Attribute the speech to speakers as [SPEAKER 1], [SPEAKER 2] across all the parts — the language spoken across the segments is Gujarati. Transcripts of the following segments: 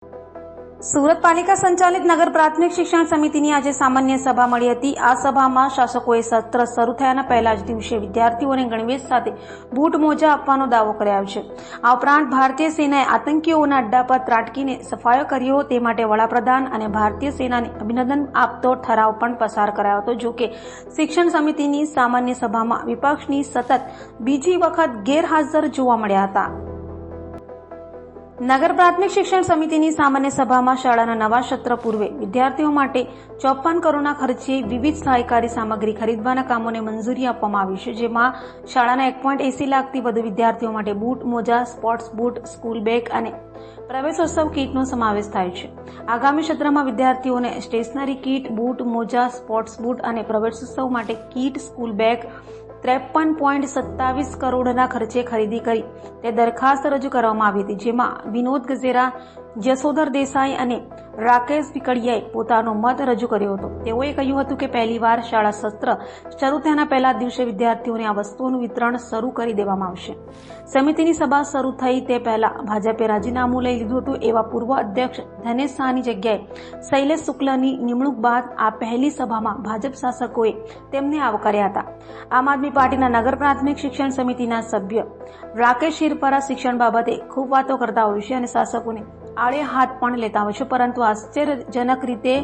[SPEAKER 1] સુરત પાલિકા સંચાલિત નગર પ્રાથમિક શિક્ષણ સમિતિની આજે સામાન્ય સભા મળી હતી। આ સભામાં શાસકોએ સત્ર શરૂ થયાના પહેલા જ દિવસે વિદ્યાર્થીઓને ગણવેશ સાથે બૂટ મોજા આપવાનો દાવો કર્યો છે। આ ઉપરાંત ભારતીય સેનાએ આતંકીઓના અડ્ડા પર ત્રાટકીને સફાયો કર્યો તે માટે વડાપ્રધાન અને ભારતીય સેનાને અભિનંદન આપતો ઠરાવ પણ પસાર કરાયો હતો। જો કે શિક્ષણ સમિતિની સામાન્ય સભામાં વિપક્ષની સતત બીજી વખત ગેરહાજર જોવા મળ્યા હતા। નગર પ્રાથમિક શિક્ષણ સમિતિની સામાન્ય સભામાં શાળાના નવા સત્ર પૂર્વે વિદ્યાર્થીઓ માટે 54 કરોડના ખર્ચે વિવિધ સહાયકારી સામગ્રી ખરીદવાના કામોને મંજૂરી આપવામાં આવી છે, જેમાં શાળાના 1.80 લાખથી વધુ વિદ્યાર્થીઓ માટે બૂટ, મોજા, સ્પોર્ટ્સ બૂટ, સ્કૂલ બેગ અને પ્રવેશોત્સવ કીટનો સમાવેશ થાય છે। આગામી સત્રમાં વિદ્યાર્થીઓને સ્ટેશનરી કીટ, બૂટ, મોજા, સ્પોર્ટ્સ બૂટ અને પ્રવેશોત્સવ માટે કીટ, સ્કૂલ બેગ 53.27 કરોડના ખર્ચે ખરીદી કરી તે દરખાસ્ત રજૂ કરવામાં આવી હતી, જેમાં વિનોદ ગજેરા, જસોધર દેસાઈ અને રાકેશ વિકડિયાએ પોતાનો મત રજૂ કર્યો હતો। તેઓએ કહ્યું હતું કે પહેલીવાર શાળા સત્ર શરૂ થયાના પહેલા દિવસે વિદ્યાર્થીઓને આ વસ્તુઓનું વિતરણ શરૂ કરી દેવામાં આવશે। સમિતિની સભા શરૂ થઈ તે પહેલા ભાજપે રાજીનામું લઈ લીધું હતું એવા પૂર્વ અધ્યક્ષ ધનેશ શાહની જગ્યાએ શૈલેષ શુક્લની નિમણૂક બાદ આ પહેલી સભામાં ભાજપ શાસકોએ તેમને આવકાર્યા હતા। આમ આદમી પાર્ટીના નગર પ્રાથમિક શિક્ષણ સમિતિના સભ્ય રાકેશ હિરપરા શિક્ષણ બાબતે ખૂબ વાતો કરતા હોય છે અને શાસકોને આડે હાથ પણ લેતા હોય છે, પરંતુ આશ્ચર્યજનક રીતે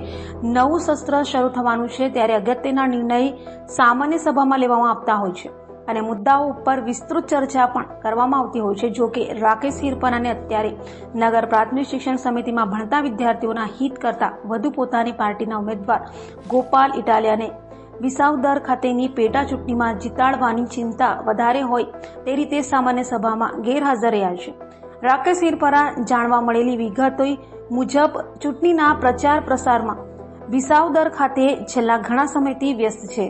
[SPEAKER 1] નવું સત્ર શરૂ થવાનું છે ત્યારે અગત્યના નિર્ણય સામાન્ય સભામાં લેવામાં આવતા હોય છે અને મુદ્દાઓ ઉપર વિસ્તૃત ચર્ચા પણ કરવામાં આવતી હોય છે। જો કે રાકેશ હિરપરાને અત્યારે નગર પ્રાથમિક શિક્ષણ સમિતિમાં ભણતા વિદ્યાર્થીઓના હિત કરતા વધુ પોતાની પાર્ટીના ઉમેદવાર ગોપાલ ઇટાલિયાને વિસાવદર ખાતેની પેટા ચૂંટણીમાં જીતાડવાની ચિંતા વધારે હોય તે રીતે સામાન્ય સભામાં ગેરહાજર રહ્યા છે। રાકેશ હિરપરા જાણવા મળેલી વિગતો મુજબ ચૂંટણીના પ્રચાર પ્રસારમાં વિસાવદર ખાતે છેલ્લા ઘણા સમયથી વ્યસ્ત છે।